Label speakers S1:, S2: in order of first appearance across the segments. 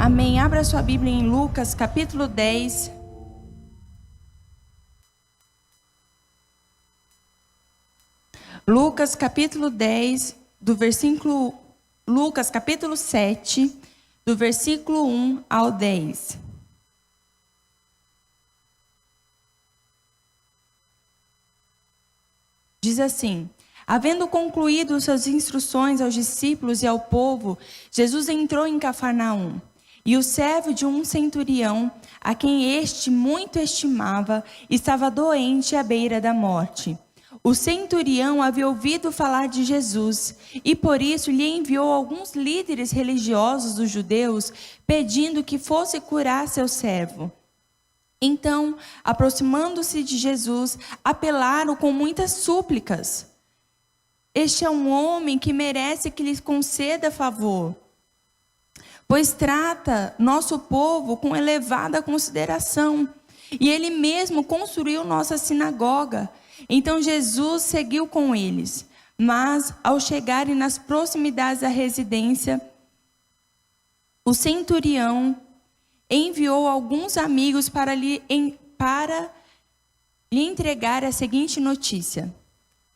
S1: Amém. Abra sua Bíblia em Lucas, capítulo 10. Lucas, capítulo 10, Lucas, capítulo 7, do versículo 1 ao 10. Diz assim: havendo concluído suas instruções aos discípulos e ao povo, Jesus entrou em Cafarnaum. E o servo de um centurião, a quem este muito estimava, estava doente à beira da morte. O centurião havia ouvido falar de Jesus e por isso lhe enviou alguns líderes religiosos dos judeus, pedindo que fosse curar seu servo. Então, aproximando-se de Jesus, apelaram com muitas súplicas. Este é um homem que merece que lhes conceda favor, pois trata nosso povo com elevada consideração, e ele mesmo construiu nossa sinagoga. Então Jesus seguiu com eles, mas ao chegarem nas proximidades da residência, o centurião enviou alguns amigos para lhe entregar a seguinte notícia: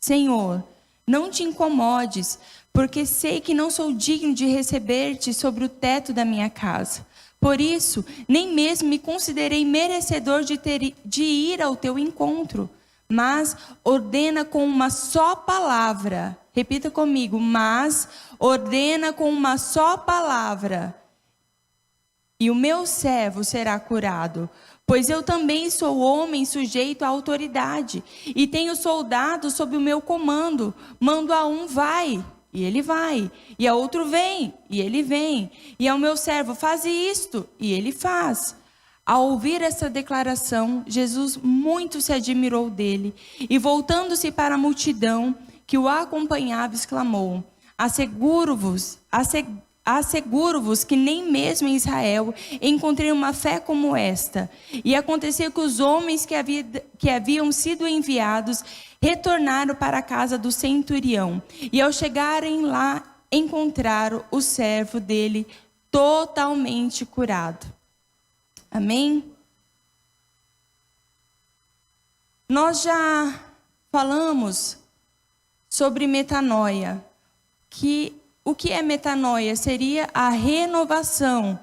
S1: Senhor, não te incomodes, porque sei que não sou digno de receber-te sobre o teto da minha casa. Por isso, nem mesmo me considerei merecedor de ir ao teu encontro. Mas ordena com uma só palavra. Repita comigo: mas ordena com uma só palavra, e o meu servo será curado. Pois eu também sou homem sujeito à autoridade, e tenho soldados sob o meu comando. Mando a um: vai, e ele vai, e a outro: vem, e ele vem, e ao meu servo: faze isto, e ele faz. Ao ouvir essa declaração, Jesus muito se admirou dele, e voltando-se para a multidão que o acompanhava, exclamou: Asseguro-vos que nem mesmo em Israel encontrei uma fé como esta. E aconteceu que os homens que haviam sido enviados retornaram para a casa do centurião. E ao chegarem lá, encontraram o servo dele totalmente curado. Amém? Nós já falamos sobre metanoia, o que é metanoia? Seria a renovação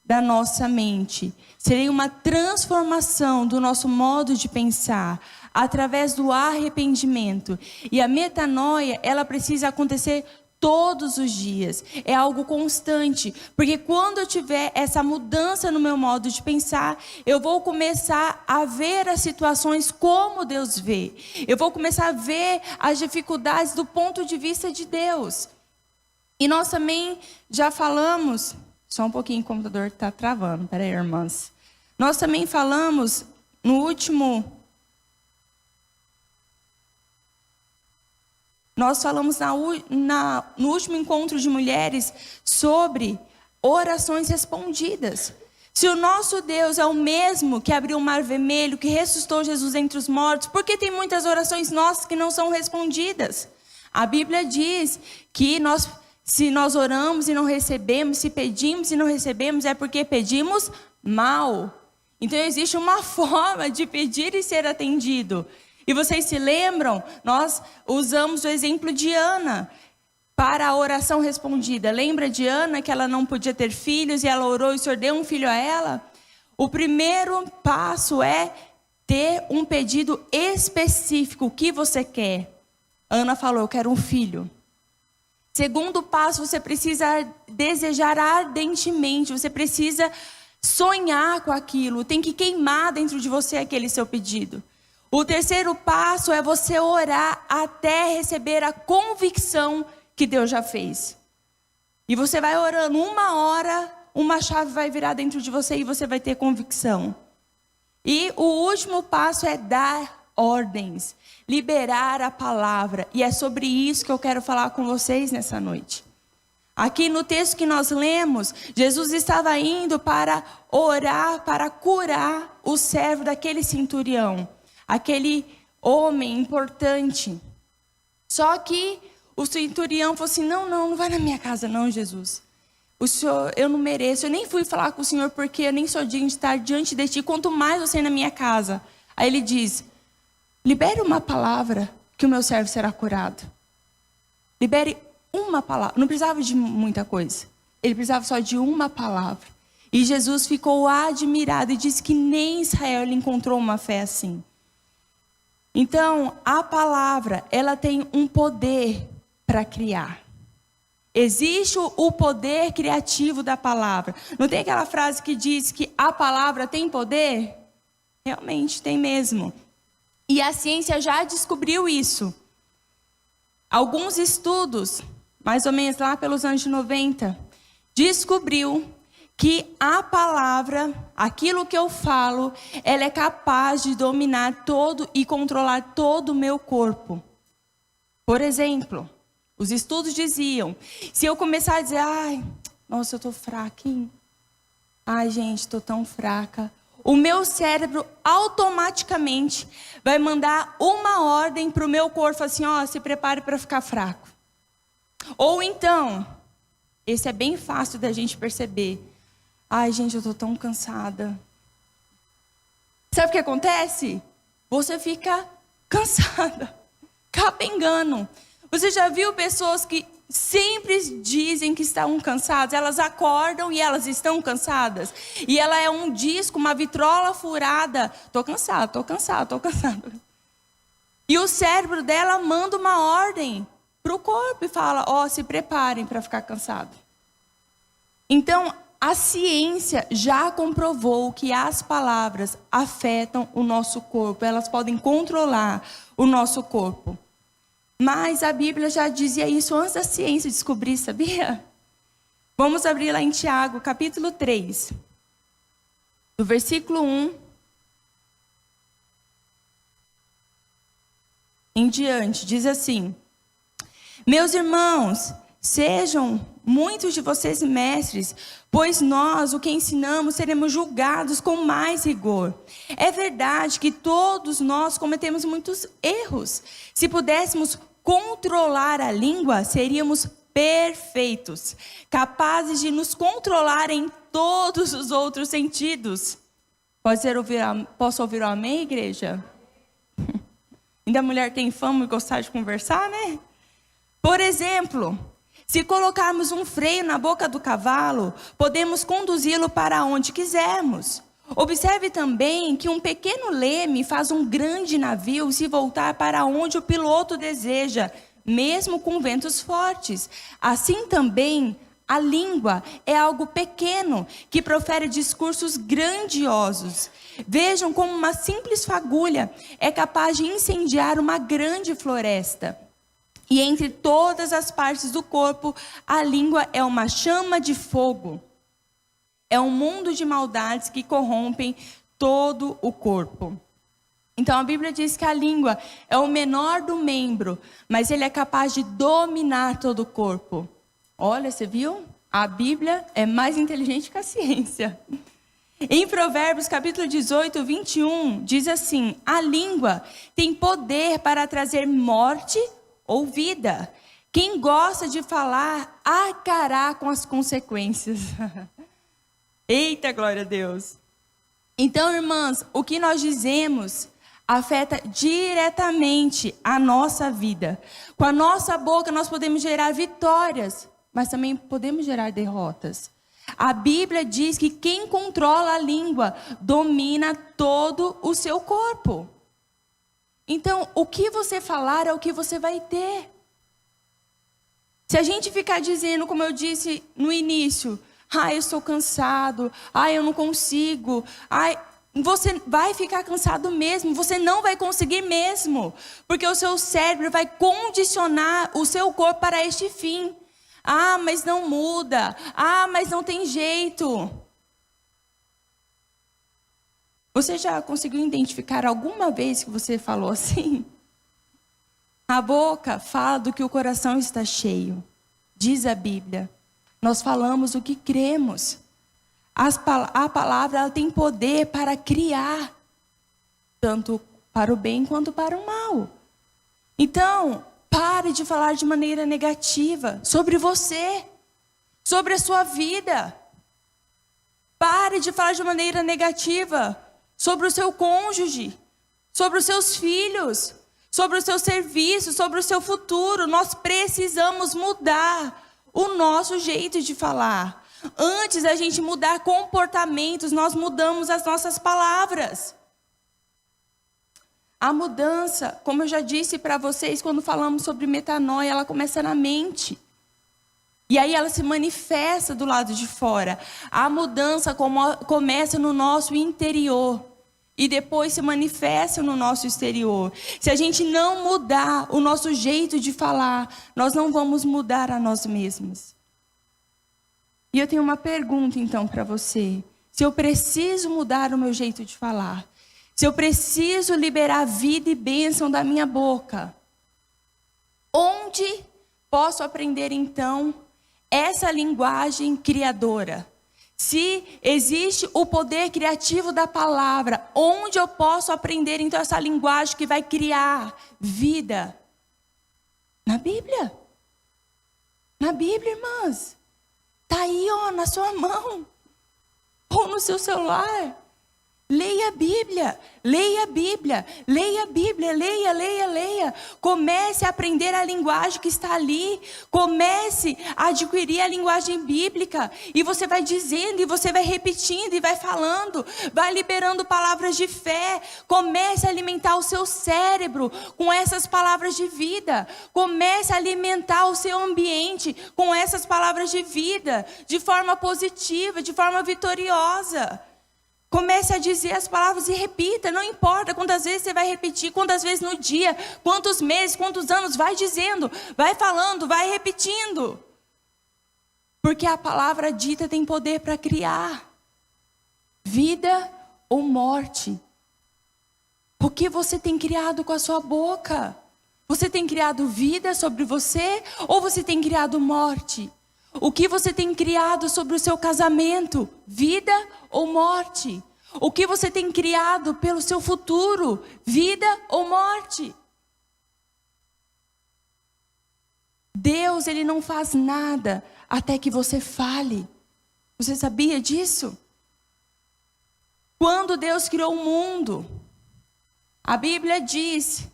S1: da nossa mente. Seria uma transformação do nosso modo de pensar através do arrependimento. E a metanoia, ela precisa acontecer todos os dias. É algo constante. Porque quando eu tiver essa mudança no meu modo de pensar, eu vou começar a ver as situações como Deus vê. Eu vou começar a ver as dificuldades do ponto de vista de Deus. E nós também já falamos, só um pouquinho o computador está travando, peraí, irmãs. Nós também falamos no último encontro de mulheres sobre orações respondidas. Se o nosso Deus é o mesmo que abriu o mar vermelho, que ressuscitou Jesus entre os mortos, por que tem muitas orações nossas que não são respondidas? A Bíblia diz que se nós oramos e não recebemos, se pedimos e não recebemos, é porque pedimos mal. Então existe uma forma de pedir e ser atendido. E vocês se lembram? Nós usamos o exemplo de Ana para a oração respondida. Lembra de Ana que ela não podia ter filhos e ela orou e o Senhor deu um filho a ela? O primeiro passo é ter um pedido específico. O que você quer? Ana falou: eu quero um filho. Segundo passo, você precisa desejar ardentemente, você precisa sonhar com aquilo, tem que queimar dentro de você aquele seu pedido. O terceiro passo é você orar até receber a convicção que Deus já fez. E você vai orando 1 hora, uma chave vai virar dentro de você e você vai ter convicção. E o último passo é dar ordens, liberar a palavra. E é sobre isso que eu quero falar com vocês nessa noite. Aqui no texto que nós lemos, Jesus estava indo para orar, para curar o servo daquele centurião, aquele homem importante. Só que o centurião falou assim: não vai na minha casa não, Jesus. o Senhor, eu não mereço, eu nem fui falar com o Senhor porque eu nem sou digno de estar diante de ti, quanto mais você na minha casa. Aí ele diz, libere uma palavra que o meu servo será curado. Libere uma palavra, não precisava de muita coisa, ele precisava só de uma palavra. E Jesus ficou admirado e disse que nem em Israel ele encontrou uma fé assim. Então, a palavra, ela tem um poder para criar. Existe o poder criativo da palavra. Não tem aquela frase que diz que a palavra tem poder? Realmente tem mesmo. E a ciência já descobriu isso. Alguns estudos, mais ou menos lá pelos anos 90, descobriu que a palavra, aquilo que eu falo, ela é capaz de dominar todo e controlar todo o meu corpo. Por exemplo, os estudos diziam, se eu começar a dizer, ai, nossa, eu estou fraca, hein? Ai, gente, estou tão fraca. O meu cérebro automaticamente vai mandar uma ordem para o meu corpo, assim, ó, se prepare para ficar fraco. Ou então, esse é bem fácil da gente perceber. Ai, gente, eu estou tão cansada. Sabe o que acontece? Você fica cansada, capengando. Você já viu pessoas que sempre dizem que estão cansadas? Elas acordam e elas estão cansadas. E ela é um disco, uma vitrola furada. Estou cansada, estou cansada, estou cansada. E o cérebro dela manda uma ordem para o corpo e fala, ó, se preparem para ficar cansado. Então, a ciência já comprovou que as palavras afetam o nosso corpo. Elas podem controlar o nosso corpo. Mas a Bíblia já dizia isso antes da ciência descobrir, sabia? Vamos abrir lá em Tiago, capítulo 3. Do versículo 1 em diante, diz assim: meus irmãos, sejam muitos de vocês mestres, pois nós, o que ensinamos, seremos julgados com mais rigor. É verdade que todos nós cometemos muitos erros. Se pudéssemos controlar a língua, seríamos perfeitos, capazes de nos controlar em todos os outros sentidos. Posso ouvir o amém, igreja? Ainda a mulher tem fama de gostar de conversar, né? Por exemplo, se colocarmos um freio na boca do cavalo, podemos conduzi-lo para onde quisermos. Observe também que um pequeno leme faz um grande navio se voltar para onde o piloto deseja, mesmo com ventos fortes. Assim também, a língua é algo pequeno que profere discursos grandiosos. Vejam como uma simples fagulha é capaz de incendiar uma grande floresta. E entre todas as partes do corpo, a língua é uma chama de fogo. É um mundo de maldades que corrompem todo o corpo. Então a Bíblia diz que a língua é o menor do membro, mas ele é capaz de dominar todo o corpo. Olha, você viu? A Bíblia é mais inteligente que a ciência. Em Provérbios capítulo 18, 21, diz assim: a língua tem poder para trazer morte ou vida. Quem gosta de falar arcará com as consequências. Eita, glória a Deus. Então, irmãs, o que nós dizemos afeta diretamente a nossa vida. Com a nossa boca nós podemos gerar vitórias, mas também podemos gerar derrotas. A Bíblia diz que quem controla a língua domina todo o seu corpo. Então, o que você falar é o que você vai ter. Se a gente ficar dizendo, como eu disse no início, eu estou cansado, eu não consigo, você vai ficar cansado mesmo, você não vai conseguir mesmo, porque o seu cérebro vai condicionar o seu corpo para este fim. Mas não muda, mas não tem jeito. Você já conseguiu identificar alguma vez que você falou assim? A boca fala do que o coração está cheio, diz a Bíblia. Nós falamos o que cremos. A palavra ela tem poder para criar, tanto para o bem quanto para o mal. Então, pare de falar de maneira negativa sobre você, sobre a sua vida. Pare de falar de maneira negativa sobre o seu cônjuge, sobre os seus filhos, sobre o seu serviço, sobre o seu futuro. Nós precisamos mudar o nosso jeito de falar. Antes da gente mudar comportamentos, nós mudamos as nossas palavras. A mudança, como eu já disse para vocês quando falamos sobre metanoia, ela começa na mente. E aí ela se manifesta do lado de fora. A mudança começa no nosso interior. E depois se manifesta no nosso exterior. Se a gente não mudar o nosso jeito de falar, nós não vamos mudar a nós mesmos. E eu tenho uma pergunta então para você. Se eu preciso mudar o meu jeito de falar, se eu preciso liberar vida e bênção da minha boca, onde posso aprender então essa linguagem criadora? Se existe o poder criativo da palavra, onde eu posso aprender então essa linguagem que vai criar vida? Na Bíblia. Na Bíblia, irmãs. Está aí, ó, na sua mão. Ou no seu celular. Leia a Bíblia, leia a Bíblia, leia a Bíblia, leia. Comece a aprender a linguagem que está ali. Comece a adquirir a linguagem bíblica. E você vai dizendo, e você vai repetindo, e vai falando. Vai liberando palavras de fé. Comece a alimentar o seu cérebro com essas palavras de vida. Comece a alimentar o seu ambiente com essas palavras de vida. De forma positiva, de forma vitoriosa. Comece a dizer as palavras e repita. Não importa quantas vezes você vai repetir, quantas vezes no dia, quantos meses, quantos anos. Vai dizendo, vai falando, vai repetindo. Porque a palavra dita tem poder para criar vida ou morte. O que você tem criado com a sua boca? Você tem criado vida sobre você ou você tem criado morte? O que você tem criado sobre o seu casamento? Vida ou morte? O que você tem criado pelo seu futuro? Vida ou morte? Deus, Ele não faz nada até que você fale. Você sabia disso? Quando Deus criou o mundo, a Bíblia diz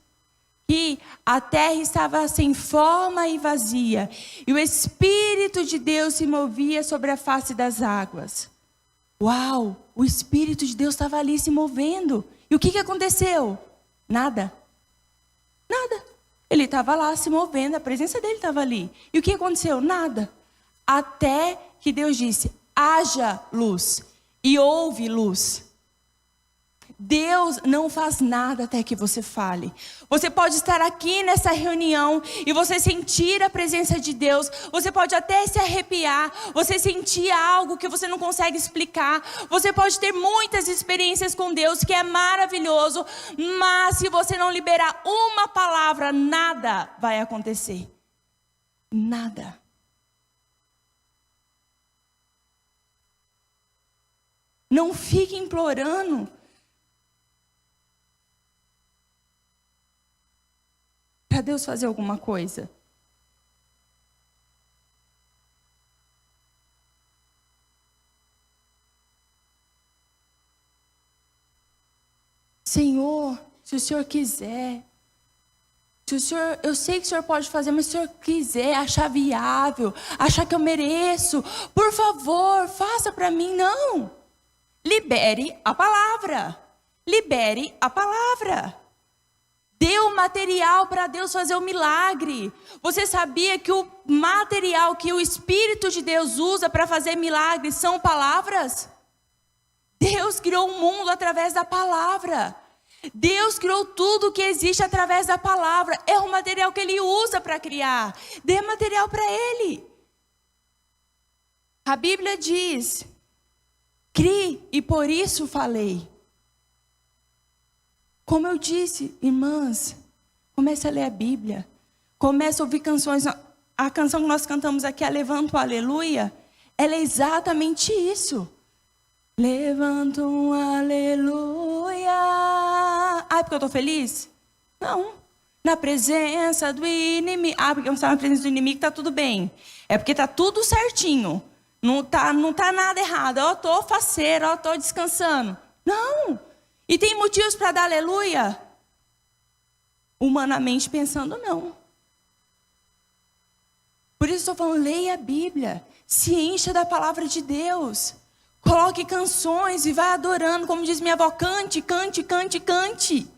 S1: que a terra estava sem forma e vazia, e o Espírito de Deus se movia sobre a face das águas. Uau! O Espírito de Deus estava ali se movendo. E o que aconteceu? Nada. Nada. Ele estava lá se movendo, a presença dele estava ali. E o que aconteceu? Nada. Até que Deus disse, haja luz, e houve luz. Deus não faz nada até que você fale. Você pode estar aqui nessa reunião e você sentir a presença de Deus. Você pode até se arrepiar. Você sentir algo que você não consegue explicar. Você pode ter muitas experiências com Deus, que é maravilhoso. Mas se você não liberar uma palavra, nada vai acontecer. Nada. Não fique implorando para Deus fazer alguma coisa. Senhor, se o Senhor quiser, eu sei que o Senhor pode fazer, mas se o Senhor quiser, achar viável, achar que eu mereço, por favor, faça para mim. Não. Libere a palavra. Libere a palavra. Dê o material para Deus fazer o milagre. Você sabia que o material que o Espírito de Deus usa para fazer milagres são palavras? Deus criou o mundo através da palavra. Deus criou tudo que existe através da palavra. É o material que Ele usa para criar. Dê material para Ele. A Bíblia diz, crie e por isso falei. Como eu disse, irmãs, comece a ler a Bíblia. Comece a ouvir canções. A canção que nós cantamos aqui, a Levanta o Aleluia, ela é exatamente isso. Levanta um aleluia. Ah, porque eu estou feliz? Não. Na presença do inimigo. Ah, porque eu não estou na presença do inimigo, está tudo bem. É porque está tudo certinho. Não tá nada errado. Eu estou faceira, eu estou descansando. Não. E tem motivos para dar aleluia? Humanamente pensando, não. Por isso estou falando, leia a Bíblia. Se encha da palavra de Deus. Coloque canções e vai adorando. Como diz minha avó, cante, cante, cante, cante.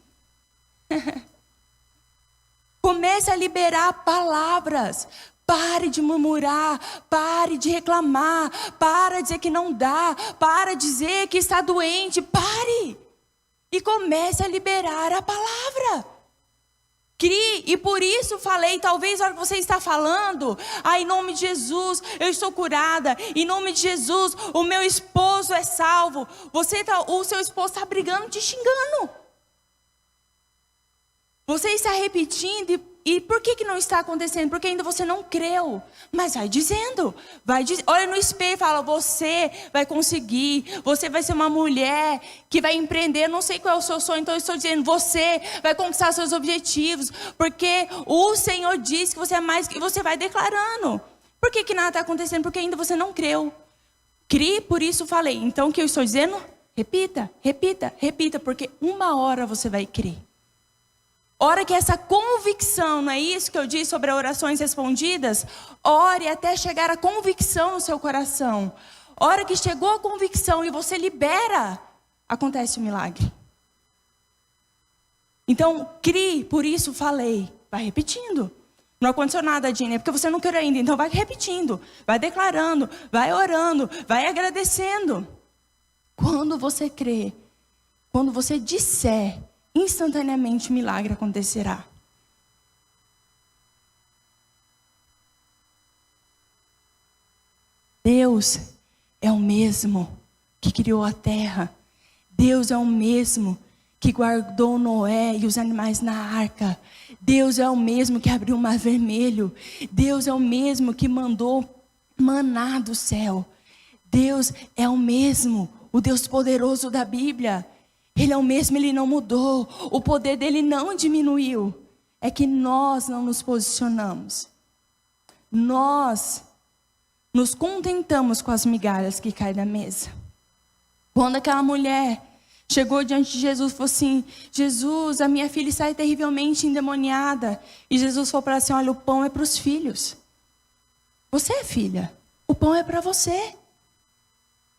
S1: Comece a liberar palavras. Pare de murmurar, pare de reclamar, para de dizer que não dá, para de dizer que está doente, pare. E comece a liberar a palavra. Crie, e por isso falei, talvez a hora que você está falando, em nome de Jesus, eu estou curada, em nome de Jesus, o meu esposo é salvo. O seu esposo está brigando, te xingando. Você está repetindo, e por que não está acontecendo? Porque ainda você não creu. Mas vai dizendo, olha no espelho e fala, você vai conseguir, você vai ser uma mulher que vai empreender, não sei qual é o seu sonho, então eu estou dizendo, você vai conquistar seus objetivos, porque o Senhor diz que você é mais, e você vai declarando. Por que nada está acontecendo? Porque ainda você não creu. Crie, por isso falei. Então o que eu estou dizendo? Repita, repita, repita, porque uma hora você vai crer. Ora que essa convicção, não é isso que eu disse sobre orações respondidas? Ore até chegar a convicção no seu coração. Ora que chegou a convicção e você libera, acontece o milagre. Então, crie, por isso falei. Vai repetindo. Não aconteceu nada, Dina, é porque você não quer ainda. Então vai repetindo, vai declarando, vai orando, vai agradecendo. Quando você crê, quando você disser, instantaneamente o milagre acontecerá. Deus é o mesmo que criou a terra. Deus é o mesmo que guardou Noé e os animais na arca. Deus é o mesmo que abriu o mar vermelho. Deus é o mesmo que mandou maná do céu. Deus é o mesmo, o Deus poderoso da Bíblia. Ele é o mesmo, ele não mudou. O poder dele não diminuiu. É que nós não nos posicionamos. Nós nos contentamos com as migalhas que caem da mesa. Quando aquela mulher chegou diante de Jesus e falou assim, Jesus, a minha filha está terrivelmente endemoniada. E Jesus falou para ela assim, olha, o pão é para os filhos. Você é filha, o pão é para você.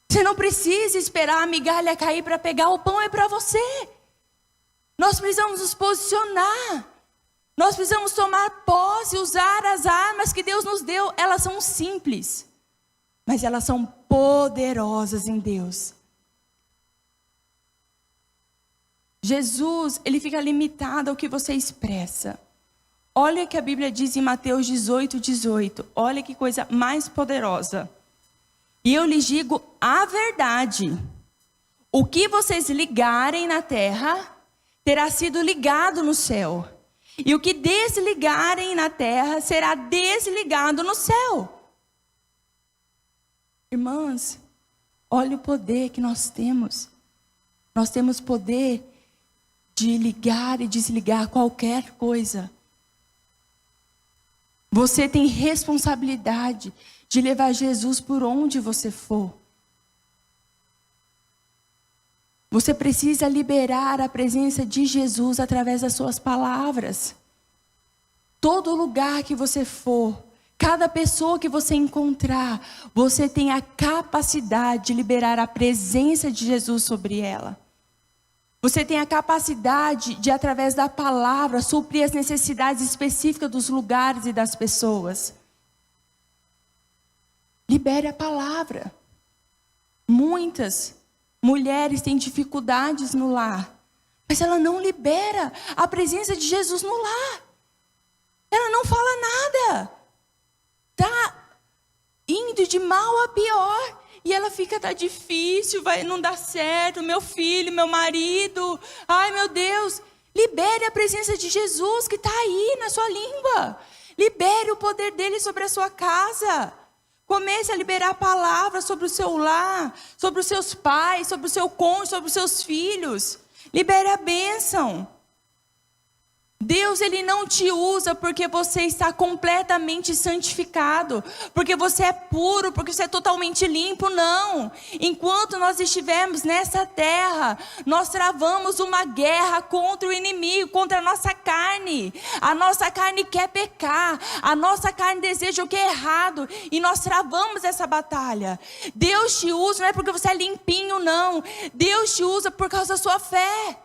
S1: Você não precisa esperar a migalha cair para pegar, o pão é para você. Nós precisamos nos posicionar. Nós precisamos tomar posse, usar as armas que Deus nos deu. Elas são simples, mas elas são poderosas em Deus. Jesus, ele fica limitado ao que você expressa. Olha o que a Bíblia diz em Mateus 18:18. Olha que coisa mais poderosa. E eu lhes digo a verdade. O que vocês ligarem na terra, terá sido ligado no céu. E o que desligarem na terra, será desligado no céu. Irmãs, olha o poder que nós temos. Nós temos poder de ligar e desligar qualquer coisa. Você tem responsabilidade de levar Jesus por onde você for. Você precisa liberar a presença de Jesus através das suas palavras. Todo lugar que você for, cada pessoa que você encontrar, você tem a capacidade de liberar a presença de Jesus sobre ela. Você tem a capacidade de, através da palavra, suprir as necessidades específicas dos lugares e das pessoas. Libere a palavra. Muitas mulheres têm dificuldades no lar, mas ela não libera a presença de Jesus no lar. Ela não fala nada. Está indo de mal a pior. E ela fica, tá difícil, não dá certo, meu filho, meu marido. Ai, meu Deus. Libere a presença de Jesus que está aí na sua língua. Libere o poder dele sobre a sua casa. Comece a liberar a palavra sobre o seu lar, sobre os seus pais, sobre o seu cônjuge, sobre os seus filhos. Libere a bênção. Deus, Ele não te usa porque você está completamente santificado, porque você é puro, porque você é totalmente limpo, não. Enquanto nós estivermos nessa terra, nós travamos uma guerra contra o inimigo, contra a nossa carne. A nossa carne quer pecar, a nossa carne deseja o que é errado, e nós travamos essa batalha. Deus te usa não é porque você é limpinho, não. Deus te usa por causa da sua fé.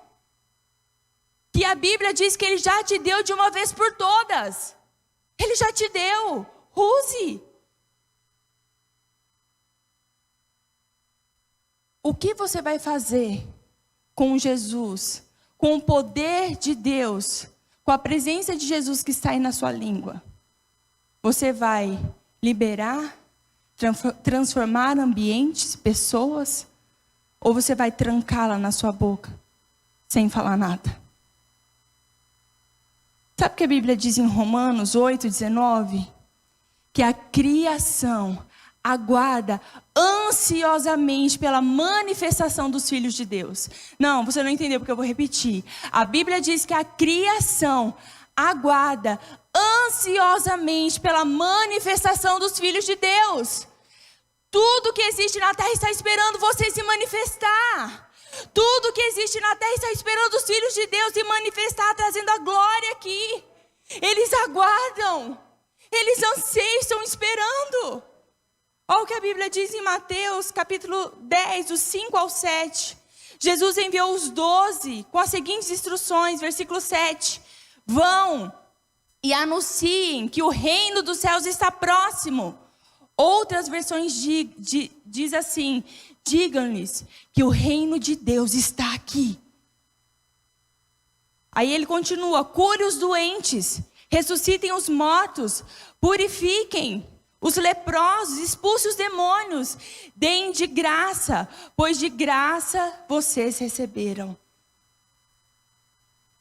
S1: Que a Bíblia diz que Ele já te deu de uma vez por todas. Ele já te deu. Use. O que você vai fazer com Jesus, com o poder de Deus, com a presença de Jesus que está aí na sua língua? Você vai liberar, transformar ambientes, pessoas, ou você vai trancá-la na sua boca, sem falar nada? Sabe o que a Bíblia diz em Romanos 8:19? Que a criação aguarda ansiosamente pela manifestação dos filhos de Deus. Não, você não entendeu porque eu vou repetir. A Bíblia diz que a criação aguarda ansiosamente pela manifestação dos filhos de Deus. Tudo que existe na terra está esperando você se manifestar. Tudo que existe na terra está esperando os filhos de Deus se manifestar, trazendo a glória aqui. Eles aguardam, eles anseiam, estão esperando. Olha o que a Bíblia diz em Mateus capítulo 10, dos 5 ao 7. Jesus enviou os 12 com as seguintes instruções, versículo 7. Vão e anunciem que o reino dos céus está próximo. Outras versões diz assim: digam-lhes que o reino de Deus está aqui. Aí ele continua: cure os doentes, ressuscitem os mortos, purifiquem os leprosos, expulsem os demônios, deem de graça, pois de graça vocês receberam.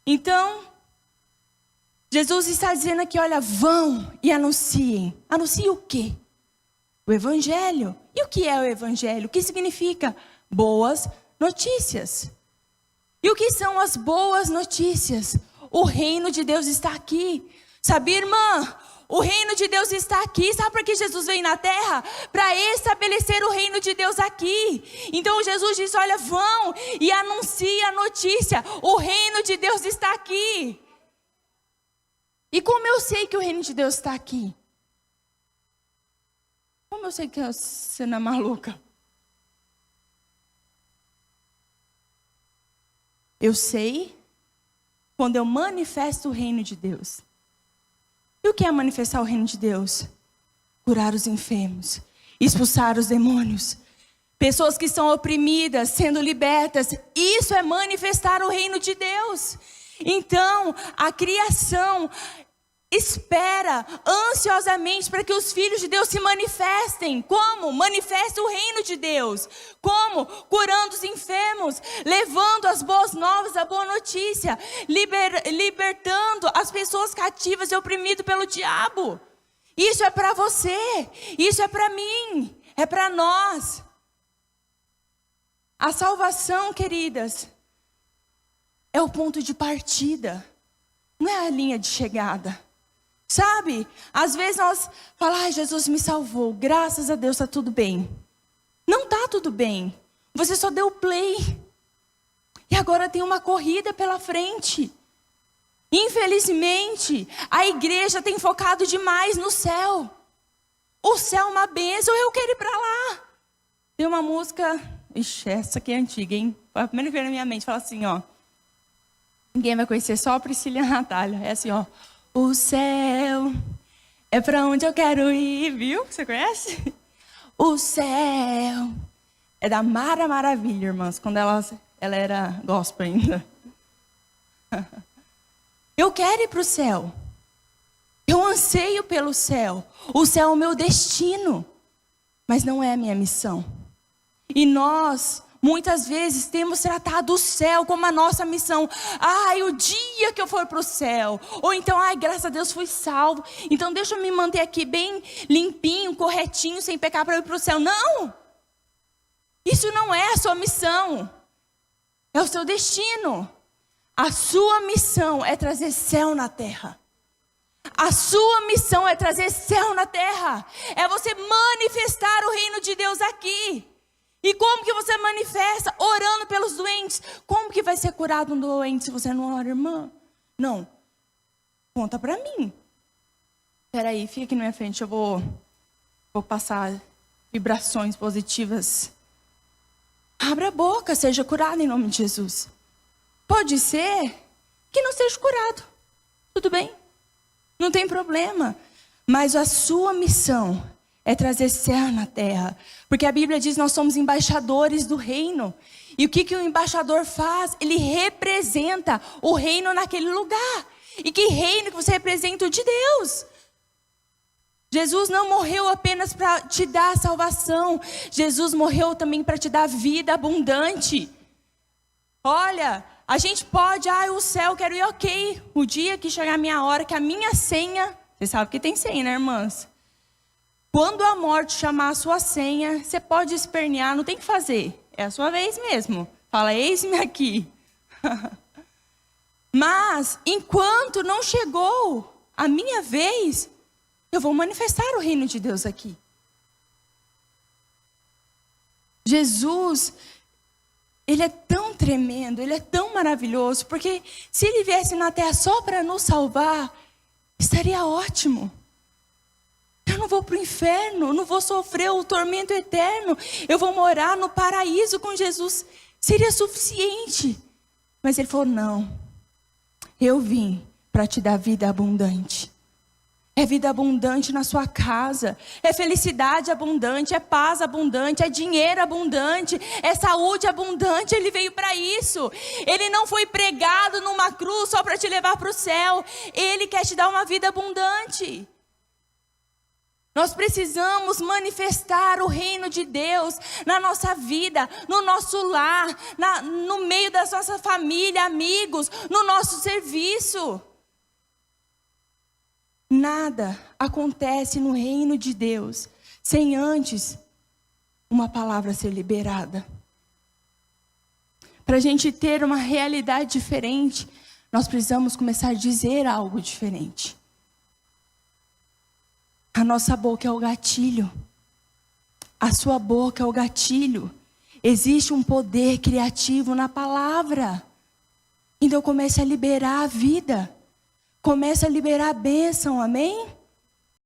S1: Então, Jesus está dizendo aqui: olha, vão e anunciem. Anunciem o quê? O Evangelho. E o que é o Evangelho? O que significa? Boas notícias. E o que são as boas notícias? O reino de Deus está aqui. Sabia, irmã? O reino de Deus está aqui. Sabe por que Jesus veio na terra? Para estabelecer o reino de Deus aqui. Então Jesus disse: olha, vão e anunciem a notícia. O reino de Deus está aqui. E como eu sei que o reino de Deus está aqui? Como eu sei que você não é maluca? Eu sei quando eu manifesto o reino de Deus. E o que é manifestar o reino de Deus? Curar os enfermos, expulsar os demônios, pessoas que estão oprimidas, sendo libertas. Isso é manifestar o reino de Deus. Então, a criação espera ansiosamente para que os filhos de Deus se manifestem. Como? Manifesta o reino de Deus. Como? Curando os enfermos, levando as boas novas, a boa notícia, libertando as pessoas cativas e oprimidas pelo diabo. Isso é para você, isso é para mim, é para nós. A salvação, queridas, é o ponto de partida, não é a linha de chegada. Sabe, às vezes nós falamos: Jesus me salvou, graças a Deus está tudo bem. Não está tudo bem, você só deu play. E agora tem uma corrida pela frente. Infelizmente, a igreja tem focado demais no céu. O céu é uma bênção, eu quero ir para lá. Tem uma música, ixi, essa aqui é antiga, hein? Foi a primeira que veio na minha mente, fala assim, ó. Ninguém vai conhecer, só a Priscila e a Natália. É assim, ó. O céu é para onde eu quero ir, viu? Você conhece? O céu é da Mara Maravilha, irmãs, quando ela era gospel ainda. Eu quero ir para o céu. Eu anseio pelo céu. O céu é o meu destino, mas não é a minha missão. E nós, muitas vezes, temos tratado o céu como a nossa missão. Ai, o dia que eu for para o céu. Ou então, ai, graças a Deus fui salvo. Então deixa eu me manter aqui bem limpinho, corretinho, sem pecar para ir para o céu. Não! Isso não é a sua missão. É o seu destino. A sua missão é trazer céu na terra. A sua missão é trazer céu na terra. É você manifestar o reino de Deus aqui. E como que você manifesta? Orando pelos doentes. Como que vai ser curado um doente se você não ora, irmã? Não. Conta pra mim. Peraí, fica aqui na minha frente. Eu vou passar vibrações positivas. Abra a boca, seja curado em nome de Jesus. Pode ser que não seja curado. Tudo bem. Não tem problema. Mas a sua missão é trazer céu na terra. Porque a Bíblia diz que nós somos embaixadores do reino. E o que o embaixador faz? Ele representa o reino naquele lugar. E que reino que você representa? O de Deus. Jesus não morreu apenas para te dar salvação. Jesus morreu também para te dar vida abundante. Olha, a gente pode, o céu, quero ir, ok. O dia que chegar a minha hora, que a minha senha, você sabe que tem senha, né, irmãs? Quando a morte chamar a sua senha, você pode espernear, não tem o que fazer. É a sua vez mesmo. Fala, eis-me aqui. Mas, enquanto não chegou a minha vez, eu vou manifestar o reino de Deus aqui. Jesus, ele é tão tremendo, ele é tão maravilhoso, porque se ele viesse na terra só para nos salvar, estaria ótimo. Eu não vou para o inferno, não vou sofrer o tormento eterno, eu vou morar no paraíso com Jesus, seria suficiente. Mas ele falou, não, eu vim para te dar vida abundante. É vida abundante na sua casa, é felicidade abundante, é paz abundante, é dinheiro abundante, é saúde abundante. Ele veio para isso. Ele não foi pregado numa cruz só para te levar para o céu. Ele quer te dar uma vida abundante. Nós precisamos manifestar o reino de Deus na nossa vida, no nosso lar, no meio da nossa família, amigos, no nosso serviço. Nada acontece no reino de Deus sem antes uma palavra ser liberada. Para a gente ter uma realidade diferente, nós precisamos começar a dizer algo diferente. A nossa boca é o gatilho. A sua boca é o gatilho. Existe um poder criativo na palavra. Então comece a liberar a vida. Comece a liberar a bênção, amém?